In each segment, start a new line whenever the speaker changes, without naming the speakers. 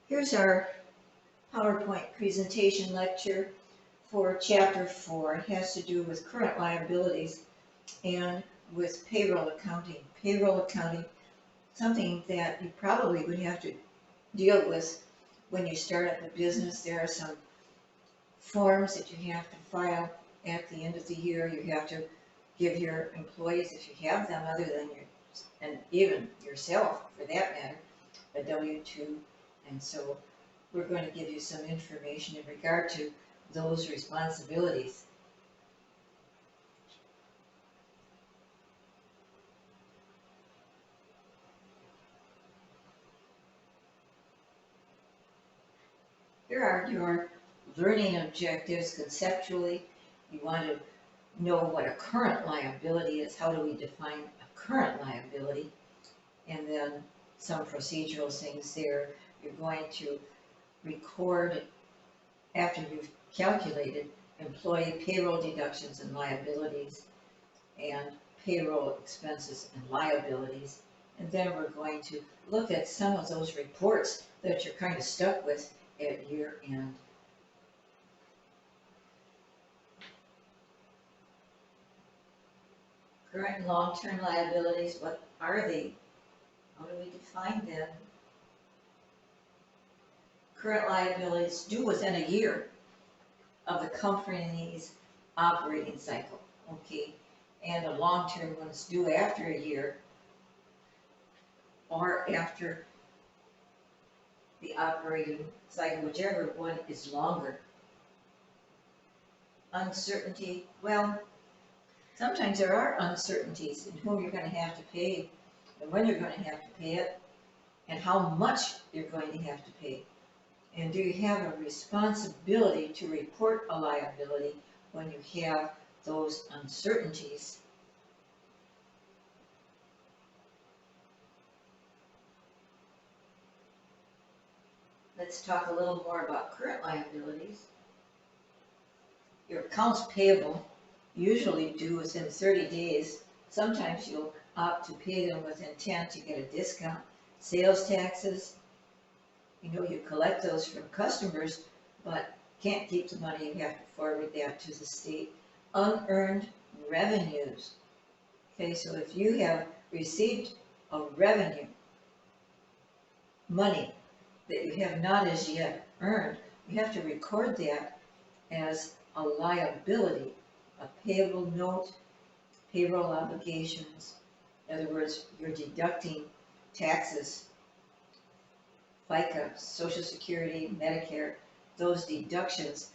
Here's our PowerPoint presentation lecture for Chapter 4. It has to do with current liabilities and with payroll accounting. Payroll accounting, something that you probably would have to deal with when you start up a business. There are some forms that you have to file at the end of the year. You have to give your employees, if you have them other than your, and even yourself for that matter, a W-2. And so we're going to give you some information in regard to those responsibilities. Here are your learning objectives conceptually. You want to know what a current liability is. How do we define a current liability? And then some procedural things there. You're going to record, after you've calculated, employee payroll deductions and liabilities and payroll expenses and liabilities. And then we're going to look at some of those reports that you're kind of stuck with at year end. Current and long-term liabilities, what are they? How do we define them? Current liabilities due within a year of the company's operating cycle, okay? And a long-term one's due after a year or after the operating cycle, whichever one is longer. Uncertainty, well, sometimes there are uncertainties in whom you're going to have to pay and when you're going to have to pay it and how much you're going to have to pay. And do you have a responsibility to report a liability when you have those uncertainties? Let's talk a little more about current liabilities. Your accounts payable, usually due within 30 days. Sometimes you'll opt to pay them within 10 to get a discount. Sales taxes, you know, you collect those from customers, but can't keep the money, you have to forward that to the state. Unearned revenues. Okay, so if you have received a revenue, money that you have not as yet earned, you have to record that as a liability, a payable note, payroll obligations. In other words, you're deducting taxes, FICA, Social Security, Medicare, those deductions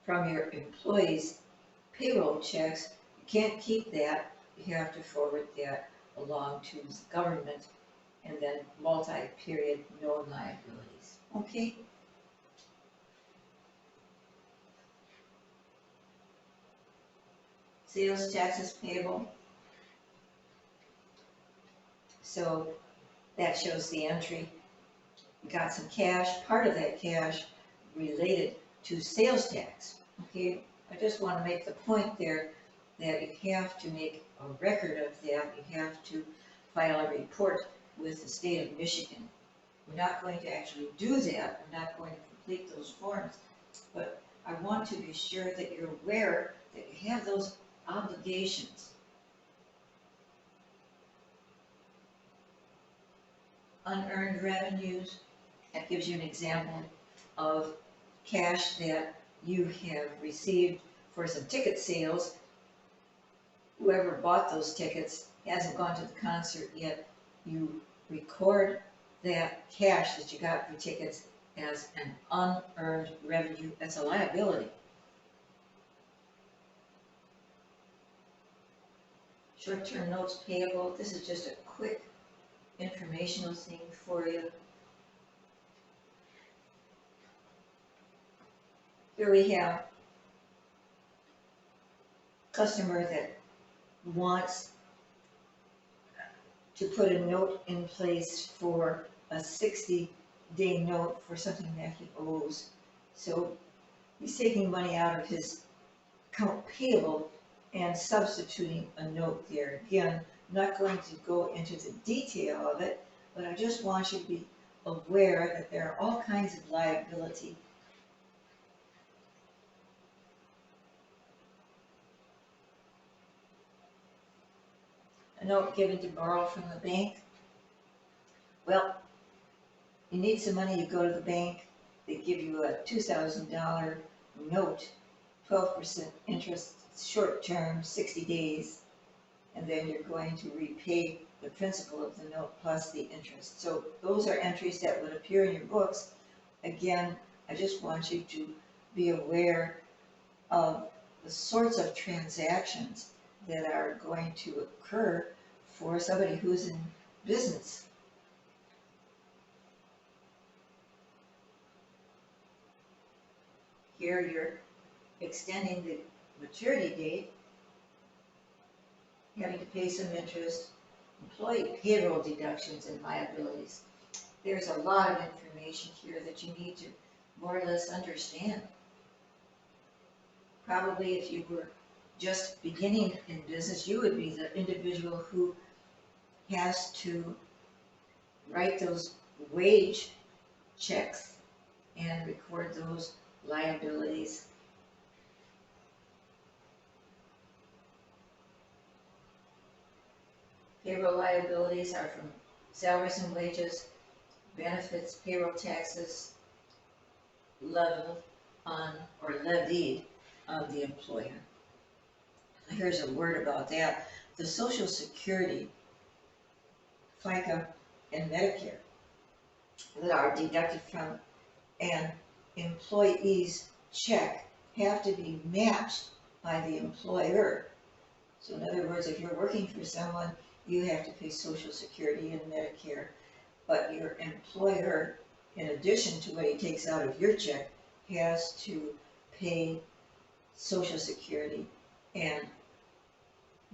from your employees' payroll checks. You can't keep that. You have to forward that along to the government, and then multi-period known liabilities. Okay? Sales taxes payable. So that shows the entry. You got some cash, part of that cash related to sales tax. Okay, I just want to make the point there that you have to make a record of that. You have to file a report with the state of Michigan. We're not going to actually do that. We're not going to complete those forms, but I want to be sure that you're aware that you have those obligations. Unearned revenues, that gives you an example of cash that you have received for some ticket sales. Whoever bought those tickets hasn't gone to the concert yet. You record that cash that you got for tickets as an unearned revenue. That's a liability. Short-term notes payable. This is just a quick informational thing for you. Here we have a customer that wants to put a note in place for a 60-day note for something that he owes. So he's taking money out of his account payable and substituting a note there. Again, I'm not going to go into the detail of it, but I just want you to be aware that there are all kinds of liability. A note given to borrow from the bank. Well, you need some money, you go to the bank, they give you a $2,000 note, 12% interest, short term, 60 days, and then you're going to repay the principal of the note plus the interest. So those are entries that would appear in your books. Again, I just want you to be aware of the sorts of transactions that are going to occur for somebody who's in business. Here you're extending the maturity date, having to pay some interest, employee payroll deductions and liabilities. There's a lot of information here that you need to more or less understand. Probably if you were just beginning in business, you would be the individual who has to write those wage checks and record those liabilities. Payroll liabilities are from salaries and wages, benefits, payroll taxes leveled on or levied on the employer. Here's a word about that. The Social Security, FICA, and Medicare that are deducted from an employee's check have to be matched by the employer. So in other words, if you're working for someone, you have to pay Social Security and Medicare, but your employer, in addition to what he takes out of your check, has to pay Social Security and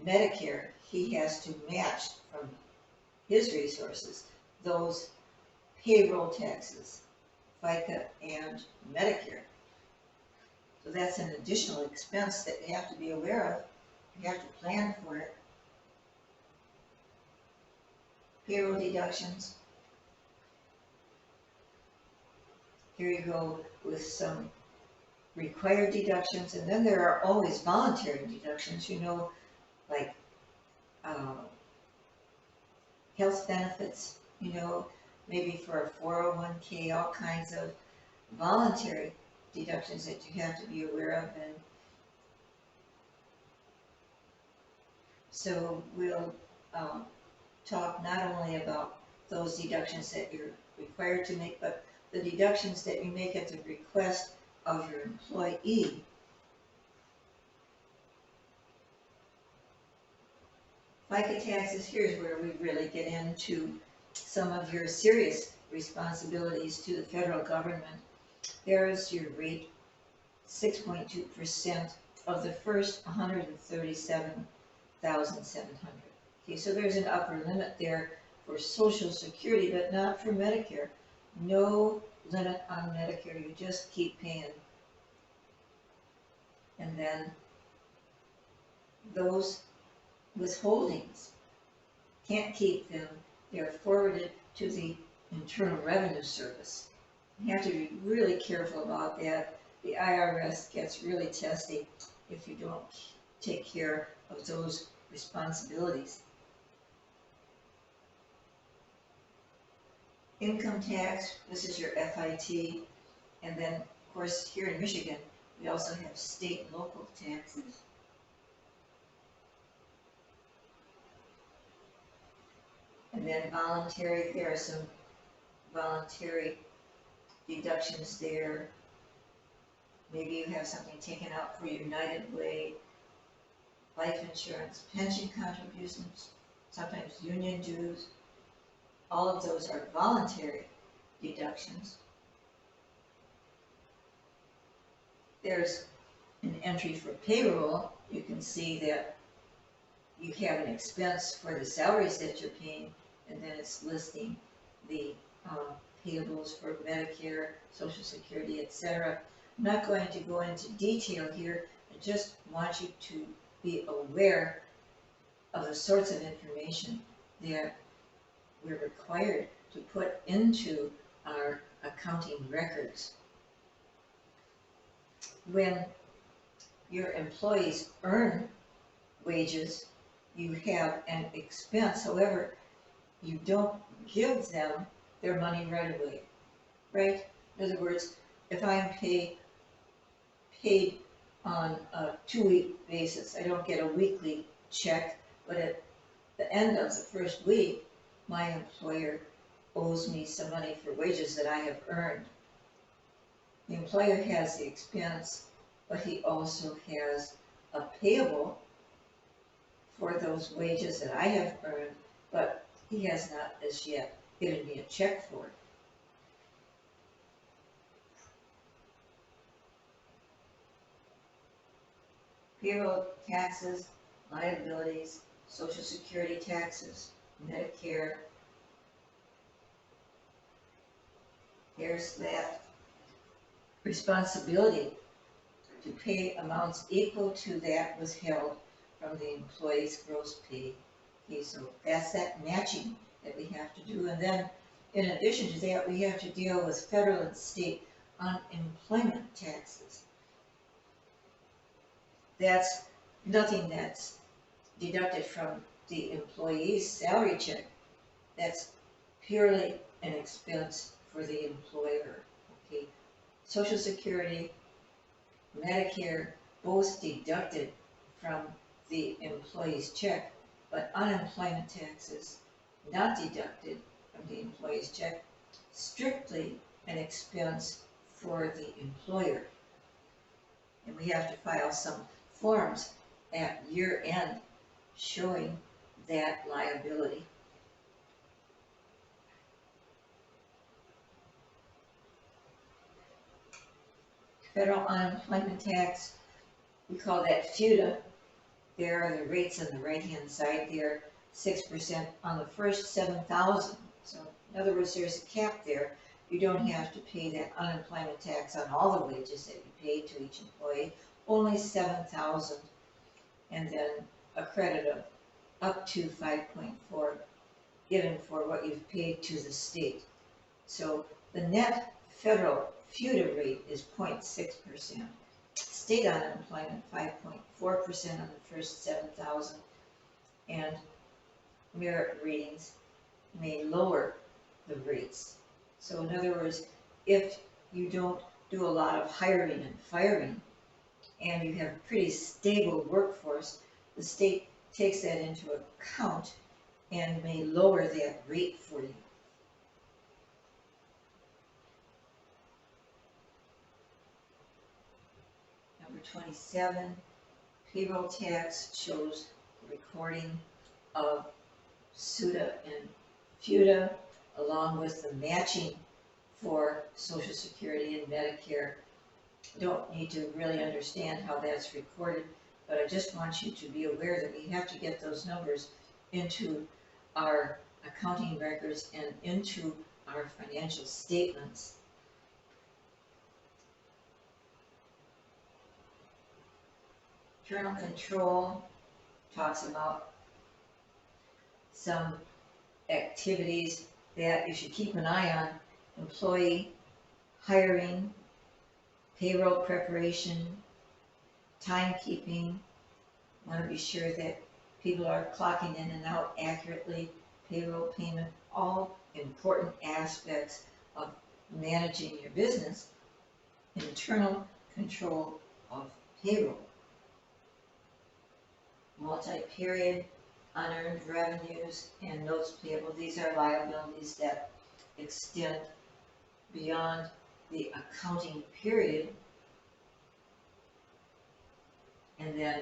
Medicare. He has to match from his resources those payroll taxes, FICA and Medicare. So that's an additional expense that you have to be aware of. You have to plan for it. Payroll deductions. Here you go with some required deductions, and then there are always voluntary deductions, you know, like health benefits, you know, maybe for a 401k, all kinds of voluntary deductions that you have to be aware of. And so we'll talk not only about those deductions that you're required to make, but the deductions that you make at the request of your employee. FICA taxes, here's where we really get into some of your serious responsibilities to the federal government. There's your rate, 6.2% of the first 137,700. Okay, so there's an upper limit there for Social Security, but not for Medicare. No limit on Medicare, you just keep paying. And then those withholdings, can't keep them, they're forwarded to the Internal Revenue Service. You have to be really careful about that. The IRS gets really testy if you don't take care of those responsibilities. Income tax, this is your FIT, and then of course here in Michigan we also have state and local taxes. And then voluntary, there are some voluntary deductions there. Maybe you have something taken out for United Way, life insurance, pension contributions, sometimes union dues. All of those are voluntary deductions. There's an entry for payroll. You can see that you have an expense for the salaries that you're paying, and then it's listing the payables for Medicare, Social Security, etc. I'm not going to go into detail here. I just want you to be aware of the sorts of information that we're required to put into our accounting records. When your employees earn wages, you have an expense. However, you don't give them their money right away, right? In other words, if I'm paid on a 2-week basis, I don't get a weekly check, but at the end of the first week, my employer owes me some money for wages that I have earned. The employer has the expense, but he also has a payable for those wages that I have earned, but he has not as yet given me a check for it. Payroll taxes, liabilities, Social Security taxes, Medicare. There's that responsibility to pay amounts equal to that withheld from the employee's gross pay. Okay, so that's that matching that we have to do. And then in addition to that, we have to deal with federal and state unemployment taxes. That's nothing that's deducted from the employee's salary check. That's purely an expense for the employer. Okay, Social Security, Medicare, both deducted from the employee's check, but unemployment taxes not deducted from the employee's check, strictly an expense for the employer. And we have to file some forms at year end showing that liability. Federal unemployment tax, we call that FUTA. There are the rates on the right-hand side. They're 6% on the first 7,000. So in other words, there's a cap there. You don't have to pay that unemployment tax on all the wages that you pay to each employee, only 7,000, and then a credit of up to 5.4 given for what you've paid to the state. So the net federal FUTA rate is 0.6%. State unemployment 5.4% on the first 7,000, and merit ratings may lower the rates. So in other words, if you don't do a lot of hiring and firing, and you have a pretty stable workforce, the state takes that into account and may lower that rate for you. Number 27, payroll tax shows recording of SUTA and FUTA, along with the matching for Social Security and Medicare. Don't need to really understand how that's recorded, but I just want you to be aware that we have to get those numbers into our accounting records and into our financial statements. Internal control talks about some activities that you should keep an eye on: employee hiring, payroll preparation, timekeeping. Want to be sure that people are clocking in and out accurately, payroll payment, all important aspects of managing your business. Internal control of payroll. Multi-period, unearned revenues, and notes payable. These are liabilities that extend beyond the accounting period. And then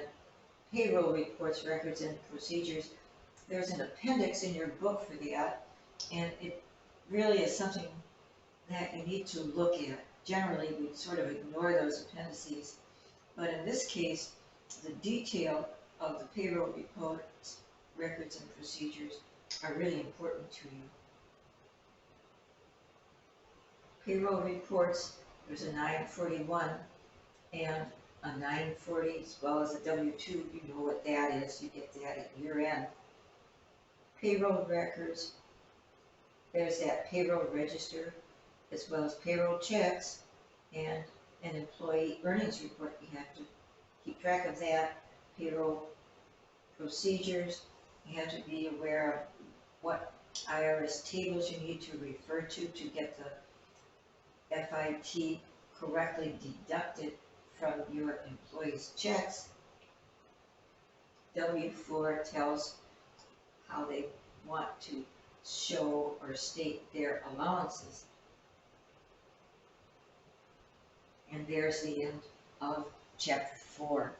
payroll reports, records, and procedures. There's an appendix in your book for that, and it really is something that you need to look at. Generally, we sort of ignore those appendices, but in this case, the detail of the payroll reports, records, and procedures are really important to you. Payroll reports, there's a 941 and a 940, as well as a W-2. You know what that is. You get that at year end. Payroll records, there's that payroll register as well as payroll checks and an employee earnings report. You have to keep track of that, payroll procedures. You have to be aware of what IRS tables you need to refer to get the FIT correctly deducted from your employees' checks. W-4 tells how they want to show or state their allowances. And there's the end of chapter 4.